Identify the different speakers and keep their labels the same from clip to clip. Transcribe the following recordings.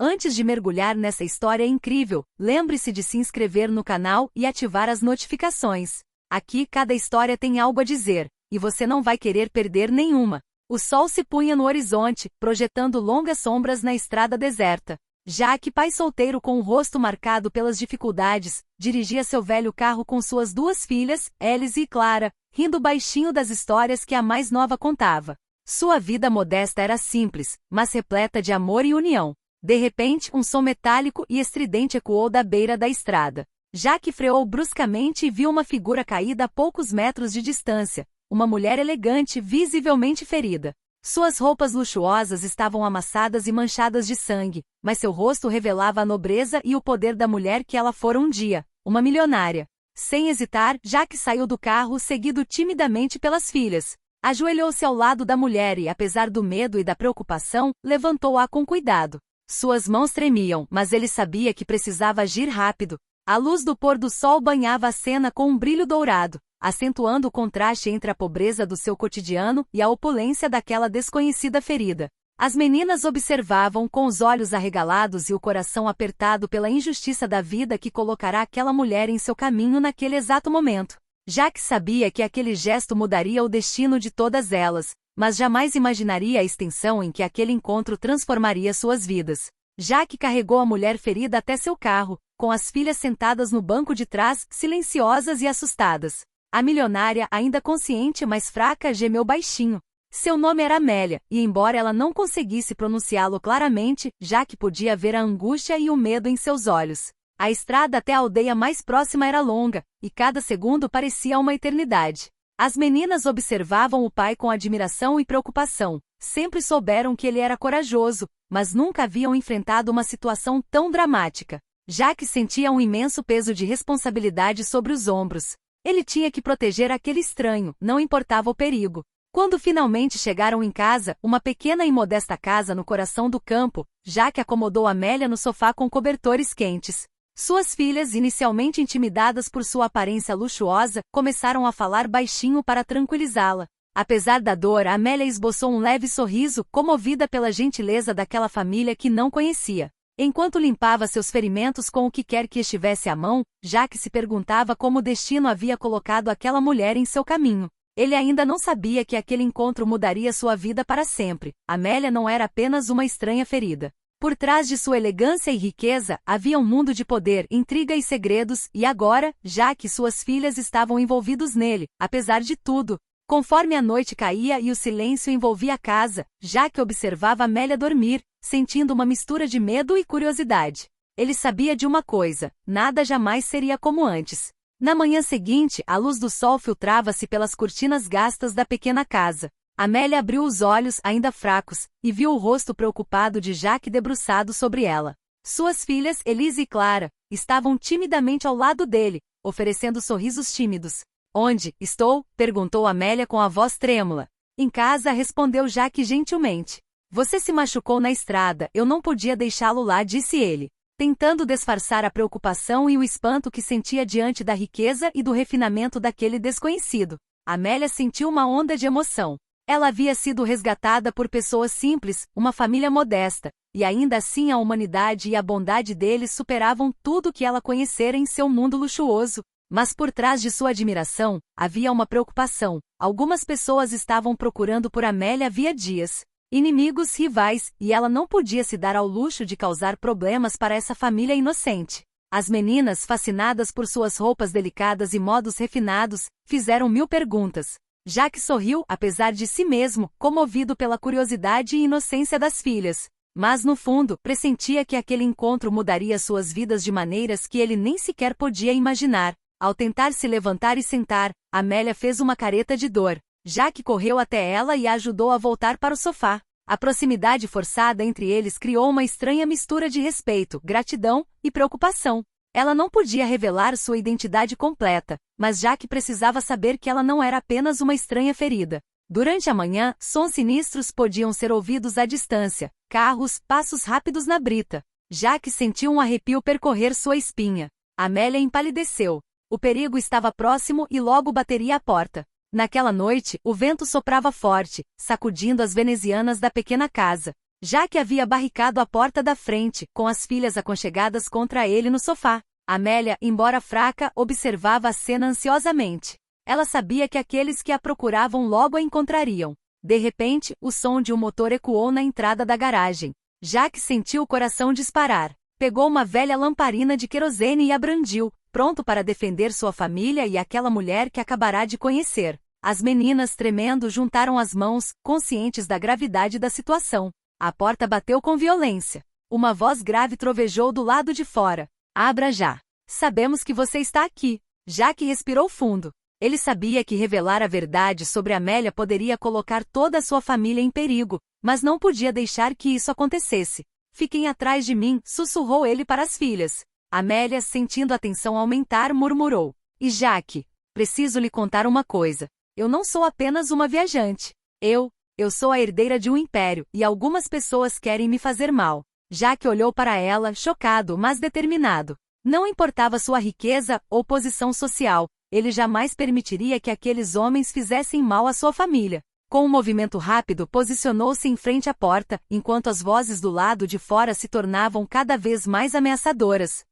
Speaker 1: Antes de mergulhar nessa história incrível, lembre-se de se inscrever no canal e ativar as notificações. Aqui cada história tem algo a dizer, e você não vai querer perder nenhuma. O sol se punha no horizonte, projetando longas sombras na estrada deserta. Jack, pai solteiro com o rosto marcado pelas dificuldades, dirigia seu velho carro com suas duas filhas, Alice e Clara, rindo baixinho das histórias que a mais nova contava. Sua vida modesta era simples, mas repleta de amor e união. De repente, um som metálico e estridente ecoou da beira da estrada. Jack freou bruscamente e viu uma figura caída a poucos metros de distância, uma mulher elegante, visivelmente ferida. Suas roupas luxuosas estavam amassadas e manchadas de sangue, mas seu rosto revelava a nobreza e o poder da mulher que ela fora um dia, uma milionária. Sem hesitar, Jack saiu do carro, seguido timidamente pelas filhas. Ajoelhou-se ao lado da mulher e, apesar do medo e da preocupação, levantou-a com cuidado. Suas mãos tremiam, mas ele sabia que precisava agir rápido. A luz do pôr do sol banhava a cena com um brilho dourado, acentuando o contraste entre a pobreza do seu cotidiano e a opulência daquela desconhecida ferida. As meninas observavam com os olhos arregalados e o coração apertado pela injustiça da vida que colocará aquela mulher em seu caminho naquele exato momento. Jack sabia que aquele gesto mudaria o destino de todas elas, mas jamais imaginaria a extensão em que aquele encontro transformaria suas vidas. Jack carregou a mulher ferida até seu carro, com as filhas sentadas no banco de trás, silenciosas e assustadas. A milionária, ainda consciente mas fraca, gemeu baixinho. Seu nome era Amélia, e embora ela não conseguisse pronunciá-lo claramente, Jack podia ver a angústia e o medo em seus olhos. A estrada até a aldeia mais próxima era longa, e cada segundo parecia uma eternidade. As meninas observavam o pai com admiração e preocupação. Sempre souberam que ele era corajoso, mas nunca haviam enfrentado uma situação tão dramática. Jack sentia um imenso peso de responsabilidade sobre os ombros. Ele tinha que proteger aquele estranho, não importava o perigo. Quando finalmente chegaram em casa, uma pequena e modesta casa no coração do campo, Jack acomodou Amélia no sofá com cobertores quentes. Suas filhas, inicialmente intimidadas por sua aparência luxuosa, começaram a falar baixinho para tranquilizá-la. Apesar da dor, Amélia esboçou um leve sorriso, comovida pela gentileza daquela família que não conhecia. Enquanto limpava seus ferimentos com o que quer que estivesse à mão, Jack se perguntava como o destino havia colocado aquela mulher em seu caminho. Ele ainda não sabia que aquele encontro mudaria sua vida para sempre. Amélia não era apenas uma estranha ferida. Por trás de sua elegância e riqueza, havia um mundo de poder, intriga e segredos, e agora, Jack e suas filhas estavam envolvidos nele, apesar de tudo. Conforme a noite caía e o silêncio envolvia a casa, Jack observava Amélia dormir, sentindo uma mistura de medo e curiosidade. Ele sabia de uma coisa: nada jamais seria como antes. Na manhã seguinte, a luz do sol filtrava-se pelas cortinas gastas da pequena casa. Amélia abriu os olhos, ainda fracos, e viu o rosto preocupado de Jack debruçado sobre ela. Suas filhas, Elise e Clara, estavam timidamente ao lado dele, oferecendo sorrisos tímidos. "Onde estou?" perguntou Amélia com a voz trêmula. "Em casa", respondeu Jack gentilmente. "Você se machucou na estrada, eu não podia deixá-lo lá", disse ele, tentando disfarçar a preocupação e o espanto que sentia diante da riqueza e do refinamento daquele desconhecido. Amélia sentiu uma onda de emoção. Ela havia sido resgatada por pessoas simples, uma família modesta, e ainda assim a humanidade e a bondade deles superavam tudo que ela conhecera em seu mundo luxuoso. Mas por trás de sua admiração, havia uma preocupação. Algumas pessoas estavam procurando por Amélia havia dias. Inimigos, rivais, e ela não podia se dar ao luxo de causar problemas para essa família inocente. As meninas, fascinadas por suas roupas delicadas e modos refinados, fizeram 1000 perguntas. Jack sorriu, apesar de si mesmo, comovido pela curiosidade e inocência das filhas. Mas no fundo, pressentia que aquele encontro mudaria suas vidas de maneiras que ele nem sequer podia imaginar. Ao tentar se levantar e sentar, Amélia fez uma careta de dor. Jack correu até ela e a ajudou a voltar para o sofá. A proximidade forçada entre eles criou uma estranha mistura de respeito, gratidão e preocupação. Ela não podia revelar sua identidade completa, mas Jack precisava saber que ela não era apenas uma estranha ferida. Durante a manhã, sons sinistros podiam ser ouvidos à distância, carros, passos rápidos na brita. Jack sentiu um arrepio percorrer sua espinha. Amélia empalideceu. O perigo estava próximo e logo bateria à porta. Naquela noite, o vento soprava forte, sacudindo as venezianas da pequena casa. Jaque havia barricado a porta da frente, com as filhas aconchegadas contra ele no sofá. Amélia, embora fraca, observava a cena ansiosamente. Ela sabia que aqueles que a procuravam logo a encontrariam. De repente, o som de um motor ecoou na entrada da garagem. Jaque sentiu o coração disparar. Pegou uma velha lamparina de querosene e a brandiu, pronto para defender sua família e aquela mulher que acabará de conhecer. As meninas, tremendo, juntaram as mãos, conscientes da gravidade da situação. A porta bateu com violência. Uma voz grave trovejou do lado de fora. Abra já. Sabemos que você está aqui. Jaque respirou fundo. Ele sabia que revelar a verdade sobre Amélia poderia colocar toda a sua família em perigo, mas não podia deixar que isso acontecesse. Fiquem atrás de mim, sussurrou ele para as filhas. Amélia, sentindo a tensão aumentar, murmurou. E Jaque, preciso lhe contar uma coisa. Eu não sou apenas uma viajante. Eu sou a herdeira de um império, e algumas pessoas querem me fazer mal. Jaque olhou para ela, chocado, mas determinado. Não importava sua riqueza ou posição social, ele jamais permitiria que aqueles homens fizessem mal à sua família. Com um movimento rápido, posicionou-se em frente à porta, enquanto as vozes do lado de fora se tornavam cada vez mais ameaçadoras.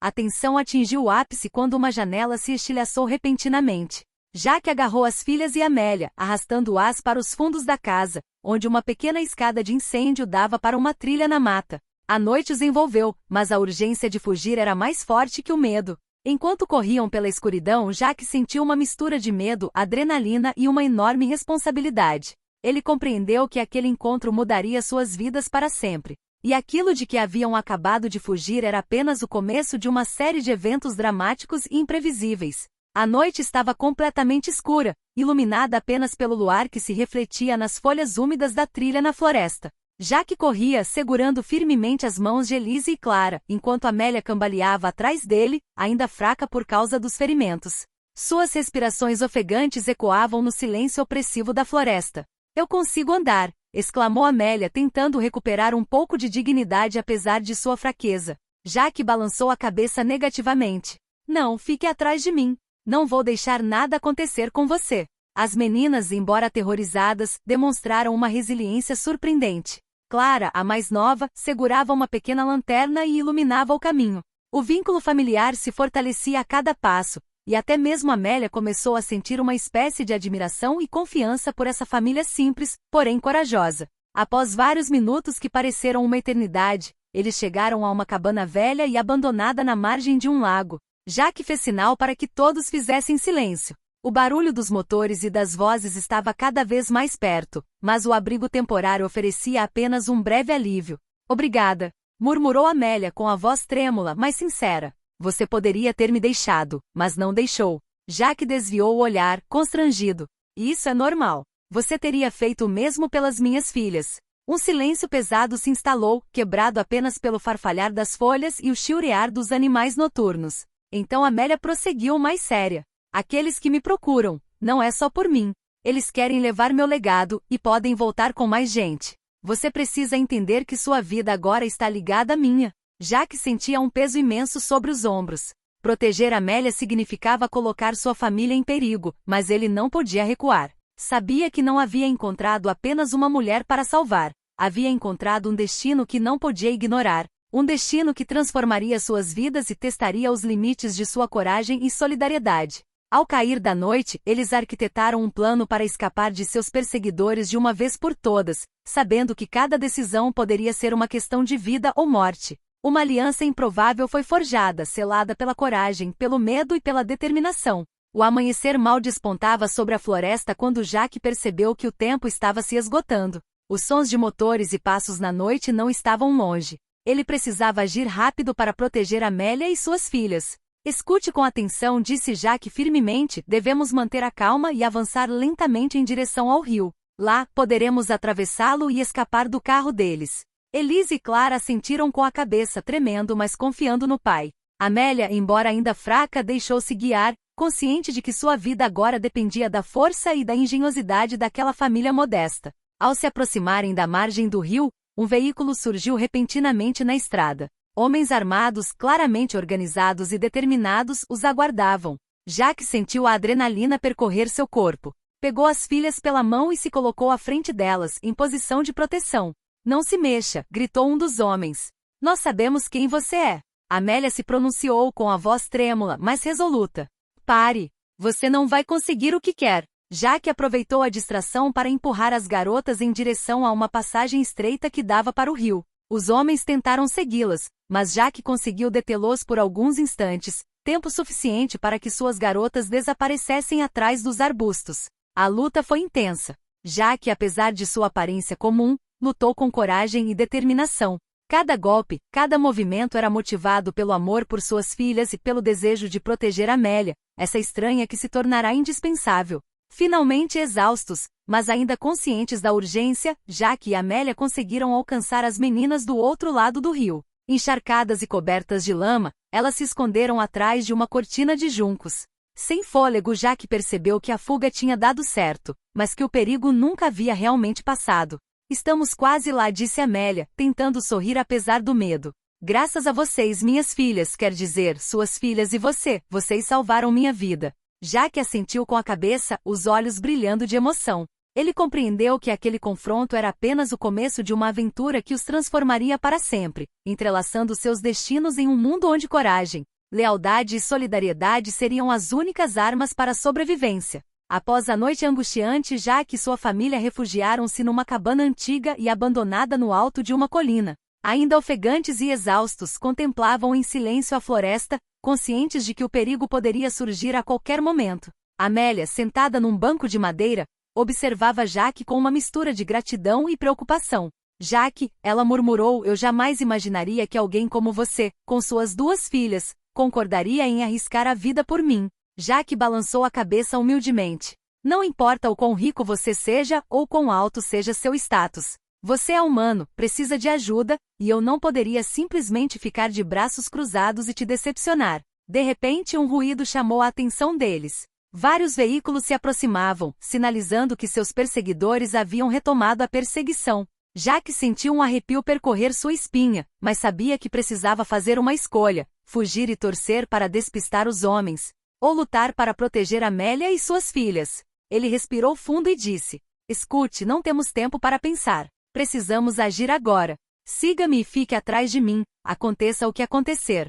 Speaker 1: A tensão atingiu o ápice quando uma janela se estilhaçou repentinamente. Jaque agarrou as filhas e Amélia, arrastando-as para os fundos da casa, onde uma pequena escada de incêndio dava para uma trilha na mata. A noite os envolveu, mas a urgência de fugir era mais forte que o medo. Enquanto corriam pela escuridão, Jaque sentiu uma mistura de medo, adrenalina e uma enorme responsabilidade. Ele compreendeu que aquele encontro mudaria suas vidas para sempre. E aquilo de que haviam acabado de fugir era apenas o começo de uma série de eventos dramáticos e imprevisíveis. A noite estava completamente escura, iluminada apenas pelo luar que se refletia nas folhas úmidas da trilha na floresta. Jaque corria, segurando firmemente as mãos de Elise e Clara, enquanto Amélia cambaleava atrás dele, ainda fraca por causa dos ferimentos. Suas respirações ofegantes ecoavam no silêncio opressivo da floresta. Eu consigo andar, exclamou Amélia, tentando recuperar um pouco de dignidade apesar de sua fraqueza. Jaque balançou a cabeça negativamente. Não, fique atrás de mim. Não vou deixar nada acontecer com você. As meninas, embora aterrorizadas, demonstraram uma resiliência surpreendente. Clara, a mais nova, segurava uma pequena lanterna e iluminava o caminho. O vínculo familiar se fortalecia a cada passo, e até mesmo Amélia começou a sentir uma espécie de admiração e confiança por essa família simples, porém corajosa. Após vários minutos que pareceram uma eternidade, eles chegaram a uma cabana velha e abandonada na margem de um lago. Jaque fez sinal para que todos fizessem silêncio. O barulho dos motores e das vozes estava cada vez mais perto, mas o abrigo temporário oferecia apenas um breve alívio. Obrigada, murmurou Amélia com a voz trêmula, mas sincera. Você poderia ter me deixado, mas não deixou. Jaque desviou o olhar, constrangido. Isso é normal. Você teria feito o mesmo pelas minhas filhas. Um silêncio pesado se instalou, quebrado apenas pelo farfalhar das folhas e o chilrear dos animais noturnos. Então Amélia prosseguiu mais séria. Aqueles que me procuram, não é só por mim. Eles querem levar meu legado, e podem voltar com mais gente. Você precisa entender que sua vida agora está ligada à minha. Jaque sentia um peso imenso sobre os ombros. Proteger Amélia significava colocar sua família em perigo, mas ele não podia recuar. Sabia que não havia encontrado apenas uma mulher para salvar. Havia encontrado um destino que não podia ignorar. Um destino que transformaria suas vidas e testaria os limites de sua coragem e solidariedade. Ao cair da noite, eles arquitetaram um plano para escapar de seus perseguidores de uma vez por todas, sabendo que cada decisão poderia ser uma questão de vida ou morte. Uma aliança improvável foi forjada, selada pela coragem, pelo medo e pela determinação. O amanhecer mal despontava sobre a floresta quando Jaque percebeu que o tempo estava se esgotando. Os sons de motores e passos na noite não estavam longe. Ele precisava agir rápido para proteger Amélia e suas filhas. Escute com atenção, disse Jaque firmemente, devemos manter a calma e avançar lentamente em direção ao rio. Lá, poderemos atravessá-lo e escapar do carro deles. Elise e Clara assentiram com a cabeça, tremendo mas confiando no pai. Amélia, embora ainda fraca, deixou-se guiar, consciente de que sua vida agora dependia da força e da engenhosidade daquela família modesta. Ao se aproximarem da margem do rio, um veículo surgiu repentinamente na estrada. Homens armados, claramente organizados e determinados, os aguardavam. Jaque sentiu a adrenalina percorrer seu corpo. Pegou as filhas pela mão e se colocou à frente delas, em posição de proteção. Não se mexa, gritou um dos homens. Nós sabemos quem você é. Amélia se pronunciou com a voz trêmula, mas resoluta. Pare. Você não vai conseguir o que quer. Jaque aproveitou a distração para empurrar as garotas em direção a uma passagem estreita que dava para o rio. Os homens tentaram segui-las, mas Jaque conseguiu detê-los por alguns instantes, tempo suficiente para que suas garotas desaparecessem atrás dos arbustos. A luta foi intensa. Jaque, apesar de sua aparência comum, lutou com coragem e determinação. Cada golpe, cada movimento era motivado pelo amor por suas filhas e pelo desejo de proteger Amélia, essa estranha que se tornará indispensável. Finalmente exaustos, mas ainda conscientes da urgência, Jaque e Amélia conseguiram alcançar as meninas do outro lado do rio. Encharcadas e cobertas de lama, elas se esconderam atrás de uma cortina de juncos. Sem fôlego, Jaque percebeu que a fuga tinha dado certo, mas que o perigo nunca havia realmente passado. Estamos quase lá, disse Amélia, tentando sorrir apesar do medo. Graças a vocês, minhas filhas, quer dizer, suas filhas e vocês salvaram minha vida. Jaque assentiu com a cabeça, os olhos brilhando de emoção. Ele compreendeu que aquele confronto era apenas o começo de uma aventura que os transformaria para sempre, entrelaçando seus destinos em um mundo onde coragem, lealdade e solidariedade seriam as únicas armas para a sobrevivência. Após a noite angustiante, Jaque e sua família refugiaram-se numa cabana antiga e abandonada no alto de uma colina. Ainda ofegantes e exaustos, contemplavam em silêncio a floresta, conscientes de que o perigo poderia surgir a qualquer momento. Amélia, sentada num banco de madeira, observava Jaque com uma mistura de gratidão e preocupação. Jaque, ela murmurou, eu jamais imaginaria que alguém como você, com suas 2 filhas, concordaria em arriscar a vida por mim. Jaque balançou a cabeça humildemente. Não importa o quão rico você seja ou quão alto seja seu status. Você é humano, precisa de ajuda, e eu não poderia simplesmente ficar de braços cruzados e te decepcionar. De repente, um ruído chamou a atenção deles. Vários veículos se aproximavam, sinalizando que seus perseguidores haviam retomado a perseguição. Jaque sentiu um arrepio percorrer sua espinha, mas sabia que precisava fazer uma escolha, fugir e torcer para despistar os homens, ou lutar para proteger Amélia e suas filhas. Ele respirou fundo e disse, escute, não temos tempo para pensar. Precisamos agir agora. Siga-me e fique atrás de mim, aconteça o que acontecer.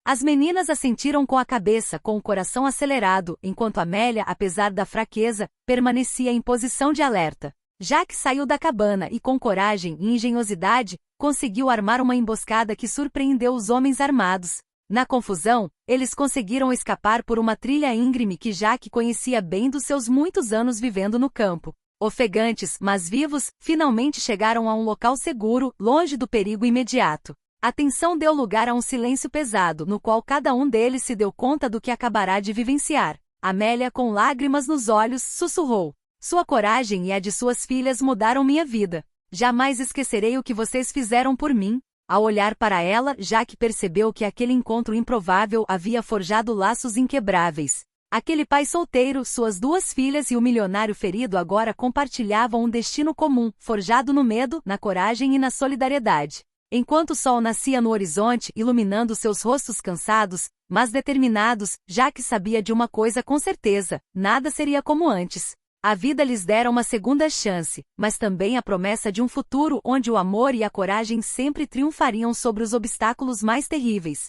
Speaker 1: As meninas assentiram com a cabeça, com o coração acelerado, enquanto Amélia, apesar da fraqueza, permanecia em posição de alerta. Jaque saiu da cabana e, com coragem e engenhosidade, conseguiu armar uma emboscada que surpreendeu os homens armados. Na confusão, eles conseguiram escapar por uma trilha íngreme que Jaque conhecia bem dos seus muitos anos vivendo no campo. Ofegantes, mas vivos, finalmente chegaram a um local seguro, longe do perigo imediato. A tensão deu lugar a um silêncio pesado, no qual cada um deles se deu conta do que acabará de vivenciar. Amélia, com lágrimas nos olhos, sussurrou. Sua coragem e a de suas filhas mudaram minha vida. Jamais esquecerei o que vocês fizeram por mim. Ao olhar para ela, Jaque percebeu que aquele encontro improvável havia forjado laços inquebráveis. Aquele pai solteiro, suas 2 filhas e o milionário ferido agora compartilhavam um destino comum, forjado no medo, na coragem e na solidariedade. Enquanto o sol nascia no horizonte, iluminando seus rostos cansados, mas determinados, Jaque sabia de uma coisa com certeza, nada seria como antes. A vida lhes dera uma segunda chance, mas também a promessa de um futuro onde o amor e a coragem sempre triunfariam sobre os obstáculos mais terríveis.